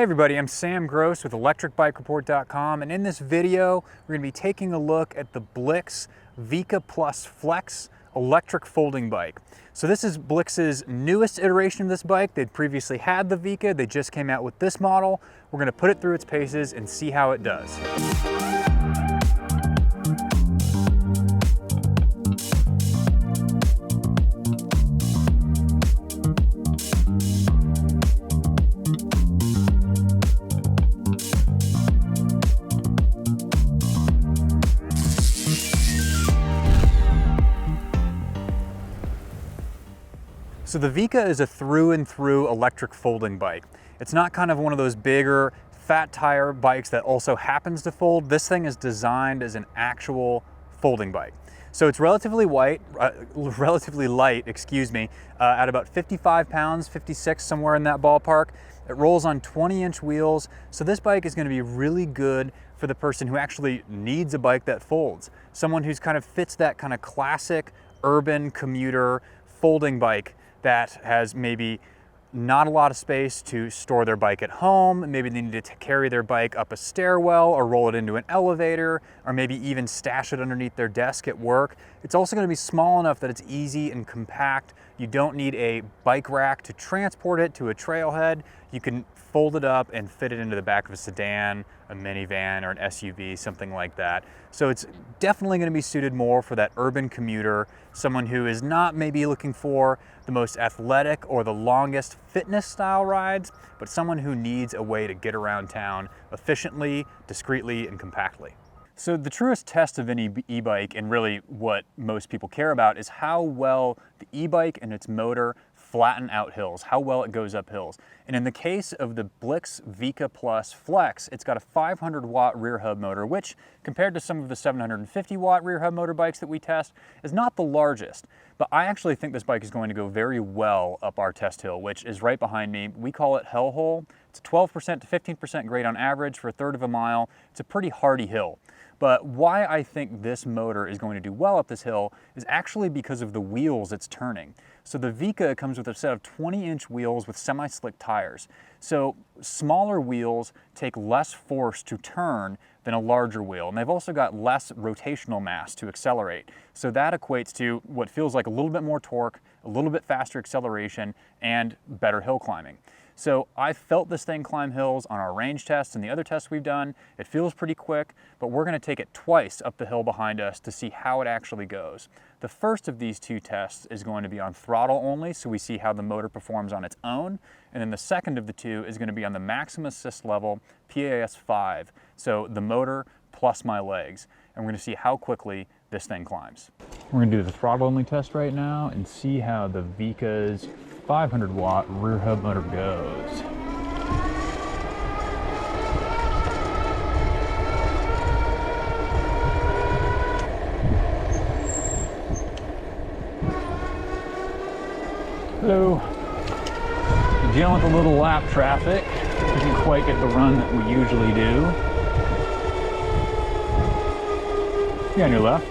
Hey everybody, I'm Sam Gross with electricbikereport.com, and in this video we're going to be taking a look at the Blix Vika Flex electric folding bike. So this is Blix's newest iteration of this bike. They'd previously had the Vika, they just came out with this model. We're going to put it through its paces and see how it does. So the Vika is a through and through electric folding bike. It's not kind of one of those bigger fat tire bikes that also happens to fold. This thing is designed as an actual folding bike. So it's relatively light, at about 55 pounds, 56, somewhere in that ballpark. It rolls on 20-inch wheels. So this bike is going to be really good for the person who actually needs a bike that folds. Someone who's kind of fits that kind of classic urban commuter folding bike that has maybe not a lot of space to store their bike at home. Maybe they need to carry their bike up a stairwell or roll it into an elevator, or maybe even stash it underneath their desk at work. It's also going to be small enough that it's easy and compact. You don't need a bike rack to transport it to a trailhead. You can fold it up and fit it into the back of a sedan, a minivan, or an SUV, something like that. So it's definitely going to be suited more for that urban commuter, someone who is not maybe looking for the most athletic or the longest fitness style rides, but someone who needs a way to get around town efficiently, discreetly, and compactly. So the truest test of any e-bike, and really what most people care about, is how well the e-bike and its motor flatten out hills, how well it goes up hills. And in the case of the Blix Vika Flex, it's got a 500 watt rear hub motor, which compared to some of the 750 watt rear hub motor bikes that we test is not the largest. But I actually think this bike is going to go very well up our test hill, which is right behind me. We call it Hellhole. It's a 12% to 15% grade on average for a third of a mile. It's a pretty hardy hill. But why I think this motor is going to do well up this hill is actually because of the wheels it's turning. So the Vika comes with a set of 20-inch wheels with semi-slick tires. So smaller wheels take less force to turn than a larger wheel. And they've also got less rotational mass to accelerate. So that equates to what feels like a little bit more torque, a little bit faster acceleration, and better hill climbing. So I felt this thing climb hills on our range tests and the other tests we've done. It feels pretty quick, but we're going to take it twice up the hill behind us to see how it actually goes. The first of these two tests is going to be on throttle only, so we see how the motor performs on its own. And then the second of the two is going to be on the maximum assist level, PAS 5, so the motor plus my legs. And we're going to see how quickly this thing climbs. We're going to do the throttle only test right now and see how the Vika's 500 watt rear hub motor goes. Hello. Dealing with a little lap traffic. Didn't quite get the run that we usually do. You on your left.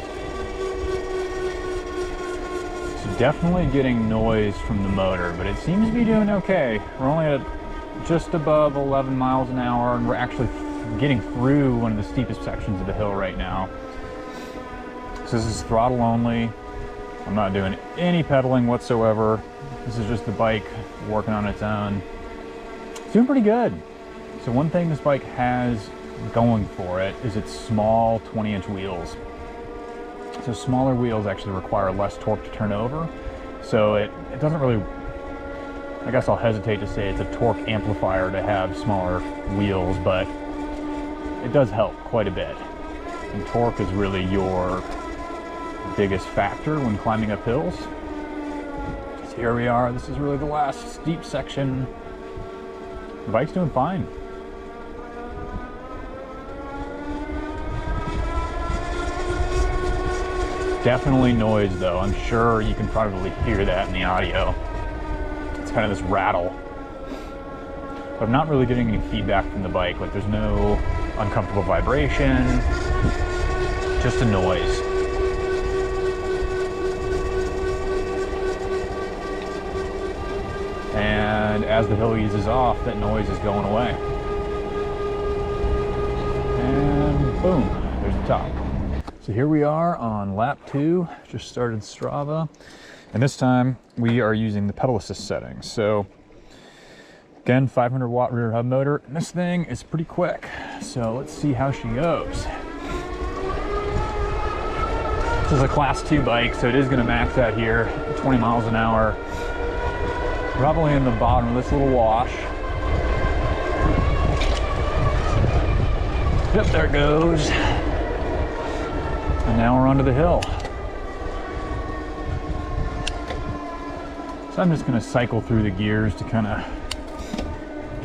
Definitely getting noise from the motor, but it seems to be doing okay. We're only at just above 11 miles an hour, and we're actually getting through one of the steepest sections of the hill right now. So this is throttle only. I'm not doing any pedaling whatsoever. This is just the bike working on its own. It's doing pretty good. So one thing this bike has going for it is its small 20-inch wheels. So smaller wheels actually require less torque to turn over. So it doesn't really, I guess I'll hesitate to say it's a torque amplifier to have smaller wheels, but it does help quite a bit. And torque is really your biggest factor when climbing up hills. So here we are, this is really the last steep section. The bike's doing fine. Definitely noise though. I'm sure you can probably hear that in the audio. It's kind of this rattle. But I'm not really getting any feedback from the bike. Like there's no uncomfortable vibration, just a noise. And as the hill eases off, that noise is going away. And boom, there's the top. So here we are on lap 2, just started Strava. And this time we are using the pedal assist settings. So again, 500 watt rear hub motor. And this thing is pretty quick. So let's see how she goes. This is a class 2 bike, so it is gonna max out here at 20 miles an hour. Probably in the bottom of this little wash. Yep, there it goes. And now we're onto the hill. So I'm just gonna cycle through the gears to kind of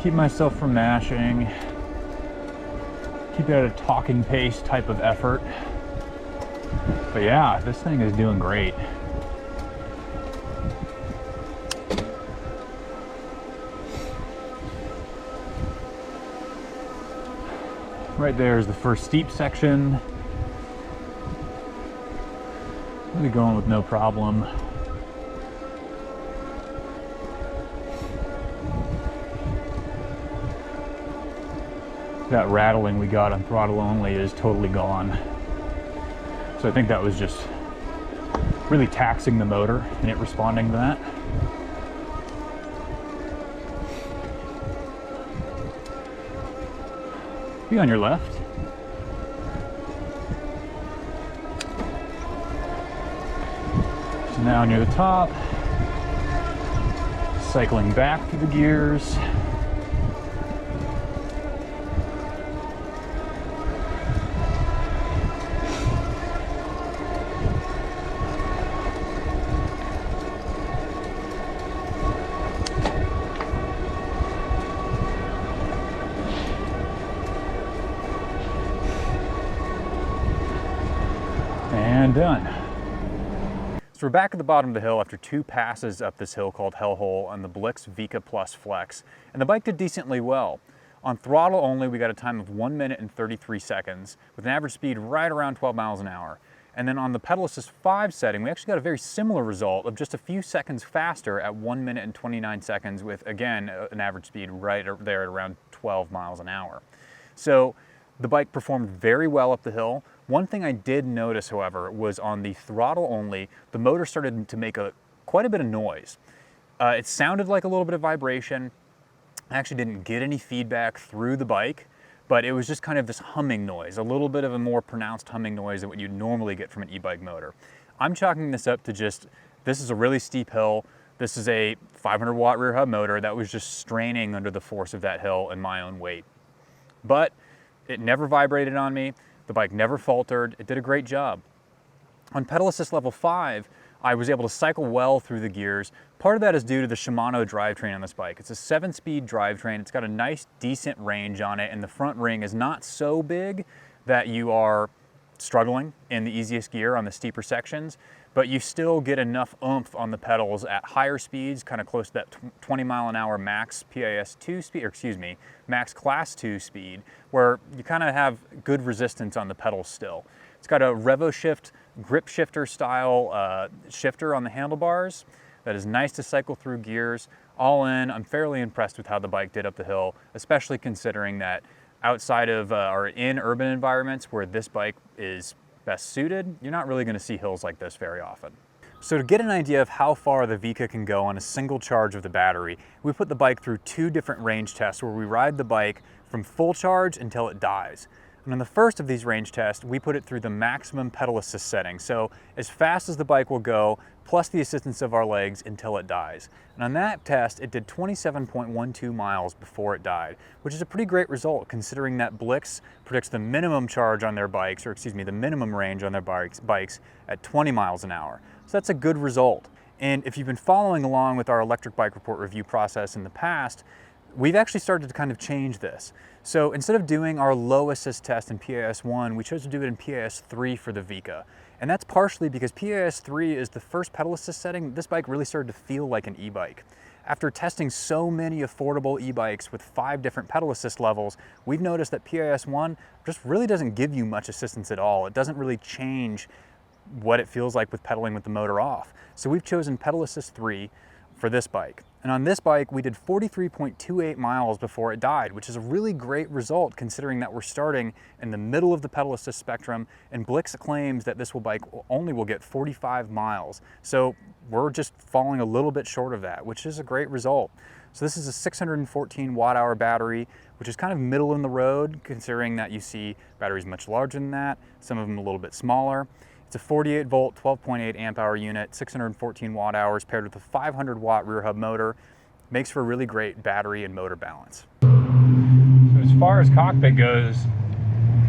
keep myself from mashing, keep it at a talking pace type of effort. But yeah, this thing is doing great. Right there is the first steep section. Really going with no problem. That rattling we got on throttle only is totally gone. So I think that was just really taxing the motor and it responding to that. Be on your left. So now near the top, cycling back through the gears. And done. So we're back at the bottom of the hill after 2 passes up this hill called Hellhole on the Blix Vika Flex, and the bike did decently well. On throttle only, we got a time of 1 minute and 33 seconds with an average speed right around 12 miles an hour. And then on the pedal assist 5 setting, we actually got a very similar result of just a few seconds faster at 1 minute and 29 seconds with, again, an average speed right there at around 12 miles an hour. So the bike performed very well up the hill. One thing I did notice, however, was on the throttle only, the motor started to make quite a bit of noise. It sounded like a little bit of vibration. I actually didn't get any feedback through the bike, but it was just kind of this humming noise, a little bit of a more pronounced humming noise than what you'd normally get from an e-bike motor. I'm chalking this up to just, this is a really steep hill. This is a 500 watt rear hub motor that was just straining under the force of that hill and my own weight. But it never vibrated on me. The bike never faltered. It did a great job. On pedal assist level 5, I was able to cycle well through the gears. Part of that is due to the Shimano drivetrain on this bike. It's a 7-speed drivetrain. It's got a nice, decent range on it, and the front ring is not so big that you are struggling in the easiest gear on the steeper sections, but you still get enough oomph on the pedals at higher speeds, kind of close to that 20 mile an hour max PIS 2 speed, or excuse me, max class 2 speed, where you kind of have good resistance on the pedals still. It's got a RevoShift grip shifter style shifter on the handlebars that is nice to cycle through gears. All in, I'm fairly impressed with how the bike did up the hill, especially considering that outside of or in urban environments where this bike is best suited, you're not really going to see hills like this very often. So to get an idea of how far the Vika can go on a single charge of the battery, we put the bike through 2 different range tests where we ride the bike from full charge until it dies. And on the first of these range tests, we put it through the maximum pedal assist setting. So as fast as the bike will go, plus the assistance of our legs until it dies. And on that test, it did 27.12 miles before it died, which is a pretty great result considering that Blix predicts the minimum charge on their bikes, or excuse me, the minimum range on their bikes at 20 miles an hour. So that's a good result. And if you've been following along with our electric bike report review process in the past, we've actually started to kind of change this. So instead of doing our low assist test in PIS 1, we chose to do it in PIS 3 for the Vika. And that's partially because PIS 3 is the first pedal assist setting this bike really started to feel like an e-bike. After testing so many affordable e-bikes with 5 different pedal assist levels, we've noticed that PIS 1 just really doesn't give you much assistance at all. It doesn't really change what it feels like with pedaling with the motor off. So we've chosen pedal assist 3. for this bike. And on this bike, we did 43.28 miles before it died, which is a really great result considering that we're starting in the middle of the pedal assist spectrum, and Blix claims that this bike only will get 45 miles. So we're just falling a little bit short of that, which is a great result. So this is a 614 watt hour battery, which is kind of middle in the road considering that you see batteries much larger than that, some of them a little bit smaller. It's a 48 volt, 12.8 amp hour unit, 614 watt hours paired with a 500 watt rear hub motor. Makes for a really great battery and motor balance. So as far as cockpit goes,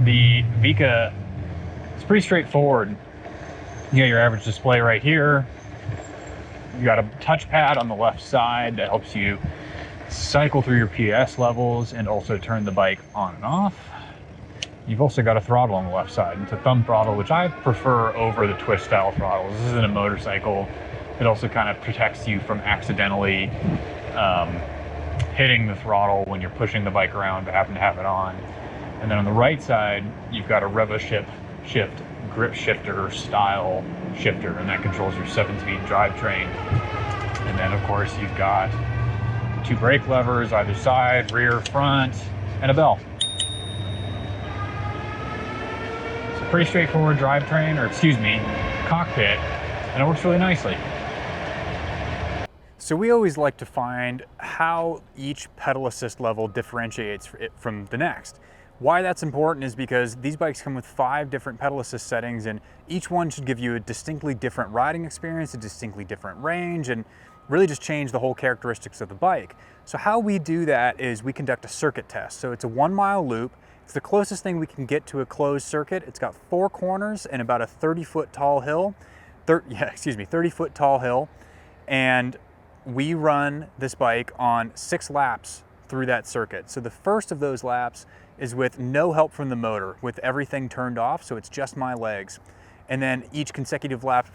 the Vika is pretty straightforward. You got your average display right here. You got a touchpad on the left side that helps you cycle through your PS levels and also turn the bike on and off. You've also got a throttle on the left side. It's a thumb throttle, which I prefer over the twist style throttles. This isn't a motorcycle. It also kind of protects you from accidentally hitting the throttle when you're pushing the bike around to happen to have it on. And then on the right side, you've got a RevoShift grip shifter style shifter, and that controls your 7-speed drivetrain. And then of course you've got 2 brake levers either side, rear, front, and a bell. Pretty straightforward drivetrain, or excuse me, cockpit, and it works really nicely. So we always like to find how each pedal assist level differentiates it from the next. Why that's important is because these bikes come with 5 different pedal assist settings, and each one should give you a distinctly different riding experience, a distinctly different range, and really just change the whole characteristics of the bike. So how we do that is we conduct a circuit test. So it's a 1-mile loop. It's the closest thing we can get to a closed circuit. It's got 4 corners and about a 30-foot tall hill. 30-foot tall hill. And we run this bike on 6 laps through that circuit. So the first of those laps is with no help from the motor, with everything turned off, so it's just my legs. And then each consecutive lap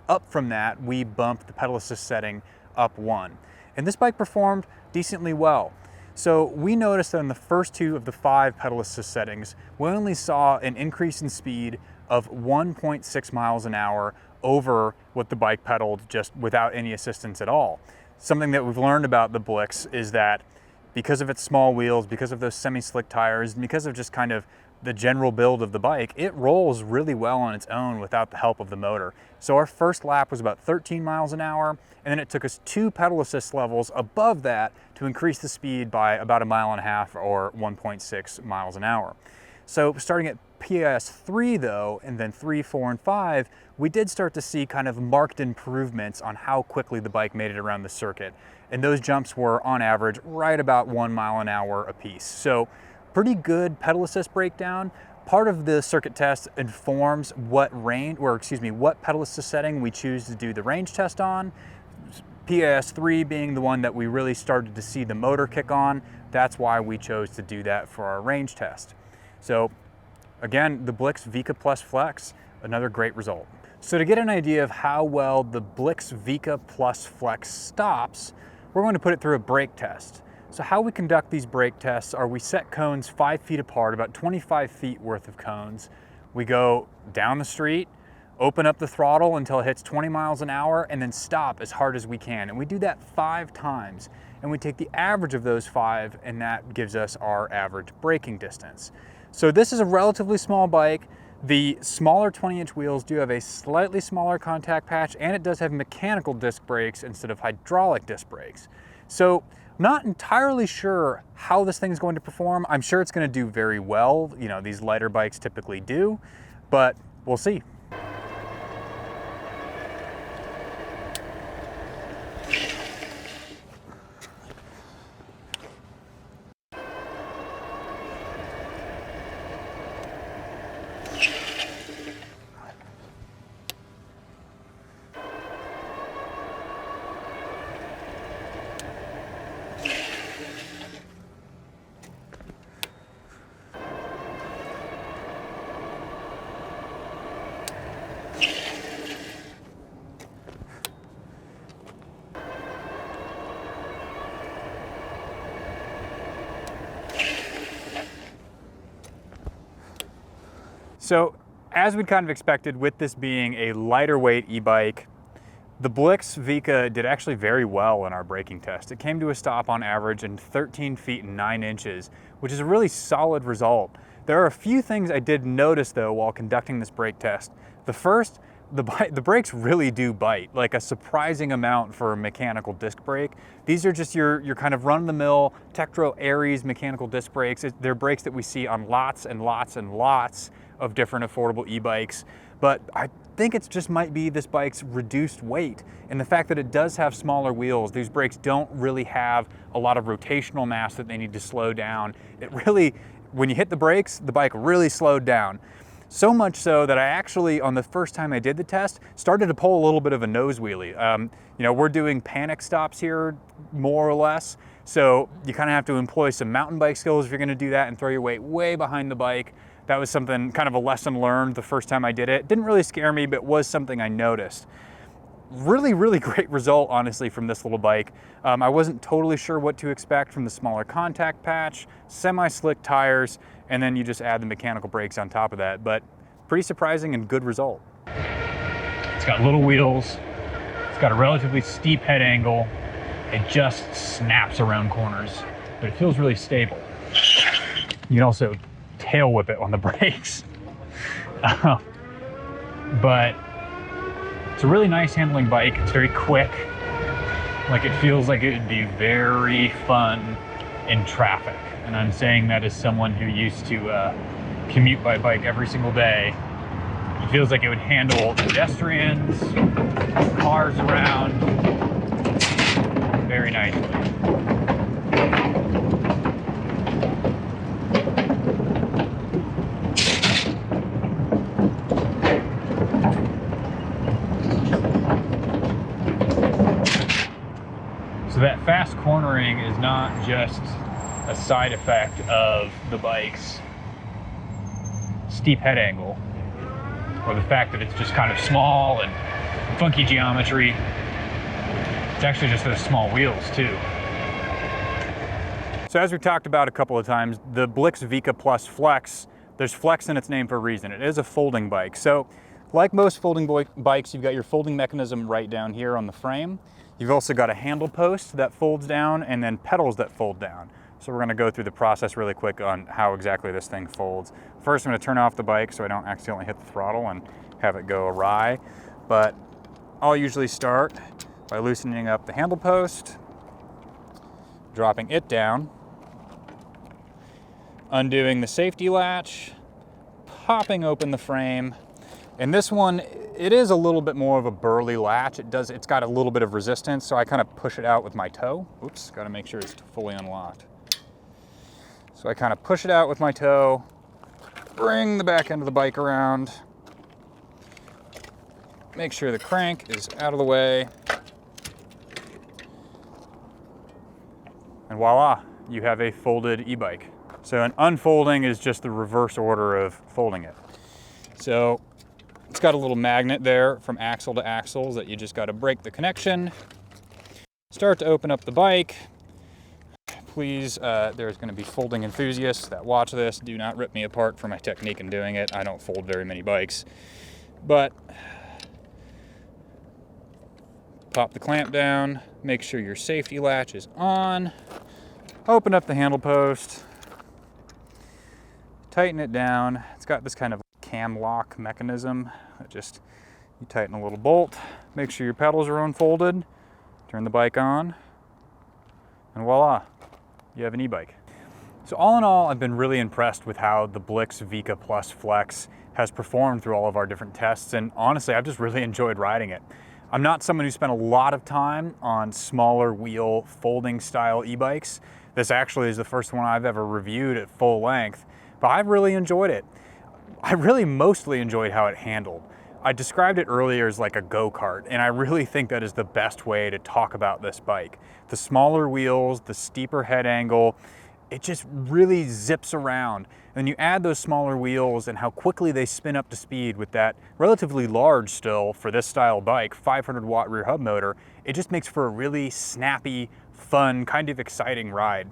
up from that, we bump the pedal assist setting up 1. And this bike performed decently well. So we noticed that in the first 2 of the 5 pedal assist settings, we only saw an increase in speed of 1.6 miles an hour over what the bike pedaled just without any assistance at all. Something that we've learned about the Blix is that because of its small wheels, because of those semi-slick tires, and because of just kind of the general build of the bike, it rolls really well on its own without the help of the motor. So our first lap was about 13 miles an hour, and then it took us 2 pedal assist levels above that to increase the speed by about 1.5 miles or 1.6 miles an hour. So starting at PIS 3 though, and then 3, 4, and 5, we did start to see kind of marked improvements on how quickly the bike made it around the circuit. And those jumps were on average right about 1 mile an hour apiece. So pretty good pedal assist breakdown. Part of the circuit test informs what pedal assist setting we choose to do the range test on. PIS 3 being the one that we really started to see the motor kick on. That's why we chose to do that for our range test. So again, the Blix Vika Flex, another great result. So to get an idea of how well the Blix Vika Flex stops, we're going to put it through a brake test. So how we conduct these brake tests are we set cones 5 feet apart, about 25 feet worth of cones. We go down the street, open up the throttle until it hits 20 miles an hour, and then stop as hard as we can. And we do that 5 times. And we take the average of those 5, and that gives us our average braking distance. So this is a relatively small bike. The smaller 20-inch wheels do have a slightly smaller contact patch, and it does have mechanical disc brakes instead of hydraulic disc brakes. So not entirely sure how this thing is going to perform. I'm sure it's going to do very well. You know, these lighter bikes typically do, but we'll see. So as we kind of expected, with this being a lighter weight e-bike, The Blix Vika did actually very well in our braking test. It came to a stop on average in 13 feet and 9 inches, which is a really solid result. There are a few things I did notice though while conducting this brake test. The first, the brakes really do bite, like a surprising amount for a mechanical disc brake. These are just your kind of run-of-the-mill Tektro Aries mechanical disc brakes. They're brakes that we see on lots and lots and lots of different affordable e-bikes. But I think it just might be this bike's reduced weight and the fact that it does have smaller wheels. These brakes don't really have a lot of rotational mass that they need to slow down. It really, when you hit the brakes, the bike really slowed down. So much so that I actually, on the first time I did the test, started to pull a little bit of a nose wheelie. You know, we're doing panic stops here, more or less. So you kind of have to employ some mountain bike skills if you're gonna do that and throw your weight way behind the bike. That was something, kind of a lesson learned the first time I did it. Didn't really scare me, but was something I noticed. Really, really great result, honestly, from this little bike. I wasn't totally sure what to expect from the smaller contact patch, semi-slick tires, and then you just add the mechanical brakes on top of that. But pretty surprising and good result. It's got little wheels. It's got a relatively steep head angle. It just snaps around corners, but it feels really stable. You can also tail whip it on the brakes. But it's a really nice handling bike. It's very quick. Like, it feels like it would be very fun in traffic. And I'm saying that as someone who used to commute by bike every single day. It feels like it would handle pedestrians, cars around very nicely. So that fast cornering is not just a side effect of the bike's steep head angle, or the fact that it's just kind of small and funky geometry. It's actually just those small wheels too. So as we talked about a couple of times, the Blix Vika Plus Flex, there's flex in its name for a reason. It is a folding bike. So like most folding bikes, you've got your folding mechanism right down here on the frame. You've also got a handle post that folds down and then pedals that fold down. So we're gonna go through the process really quick on how exactly this thing folds. First, I'm gonna turn off the bike so I don't accidentally hit the throttle and have it go awry. But I'll usually start by loosening up the handle post, dropping it down, undoing the safety latch, popping open the frame. And this one, it is a little bit more of a burly latch. It's got a little bit of resistance, so I kind of push it out with my toe. Oops, gotta make sure it's fully unlocked. So I kind of push it out with my toe, bring the back end of the bike around, make sure the crank is out of the way, and voila, you have a folded e-bike. So an unfolding is just the reverse order of folding it. So it's got a little magnet there from axle to axles that you just got to break the connection, start to open up the bike. Please, there's going to be folding enthusiasts that watch this. Do not rip me apart for my technique in doing it. I don't fold very many bikes. But pop the clamp down, make sure your safety latch is on, open up the handle post, tighten it down. It's got this kind of cam lock mechanism. You tighten a little bolt, make sure your pedals are unfolded, turn the bike on, and voila, you have an e-bike. So all in all, I've been really impressed with how the Blix Vika Plus Flex has performed through all of our different tests, and honestly, I've just really enjoyed riding it. I'm not someone who spent a lot of time on smaller wheel folding style e-bikes. This actually is the first one I've ever reviewed at full length, but I've really enjoyed it. I really mostly enjoyed how it handled. I described it earlier as like a go-kart, and I really think that is the best way to talk about this bike. The smaller wheels, the steeper head angle, it just really zips around. And you add those smaller wheels and how quickly they spin up to speed with that relatively large still for this style bike, 500 watt rear hub motor, it just makes for a really snappy, fun, kind of exciting ride.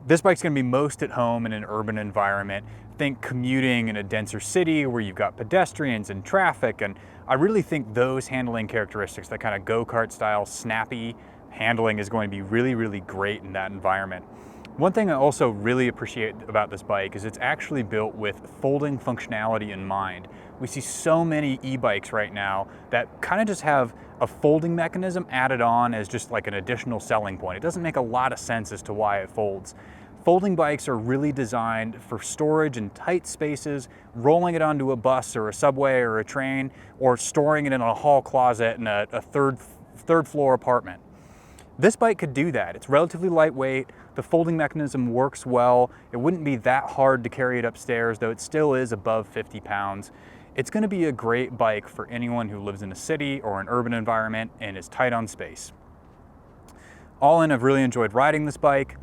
This bike's gonna be most at home in an urban environment. Think commuting in a denser city where you've got pedestrians and traffic, and I really think those handling characteristics, that kind of go-kart style, snappy handling is going to be really, really great in that environment. One thing I also really appreciate about this bike is it's actually built with folding functionality in mind. We see so many e-bikes right now that kind of just have a folding mechanism added on as just like an additional selling point. It doesn't make a lot of sense as to why it folds. Folding bikes are really designed for storage in tight spaces, rolling it onto a bus or a subway or a train, or storing it in a hall closet in a third floor apartment. This bike could do that. It's relatively lightweight, the folding mechanism works well, it wouldn't be that hard to carry it upstairs, though it still is above 50 pounds. It's going to be a great bike for anyone who lives in a city or an urban environment and is tight on space. All in, I've really enjoyed riding this bike.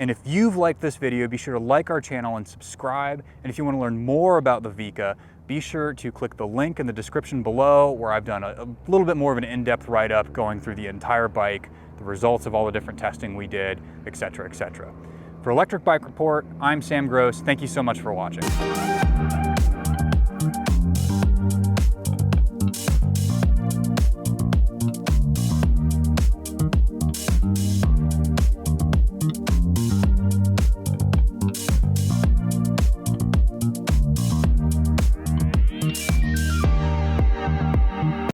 And if you've liked this video, be sure to like our channel and subscribe. And if you want to learn more about the Vika, be sure to click the link in the description below, where I've done a little bit more of an in-depth write-up going through the entire bike, the results of all the different testing we did, etc., etc. For Electric Bike Report, I'm Sam Gross. Thank you so much for watching.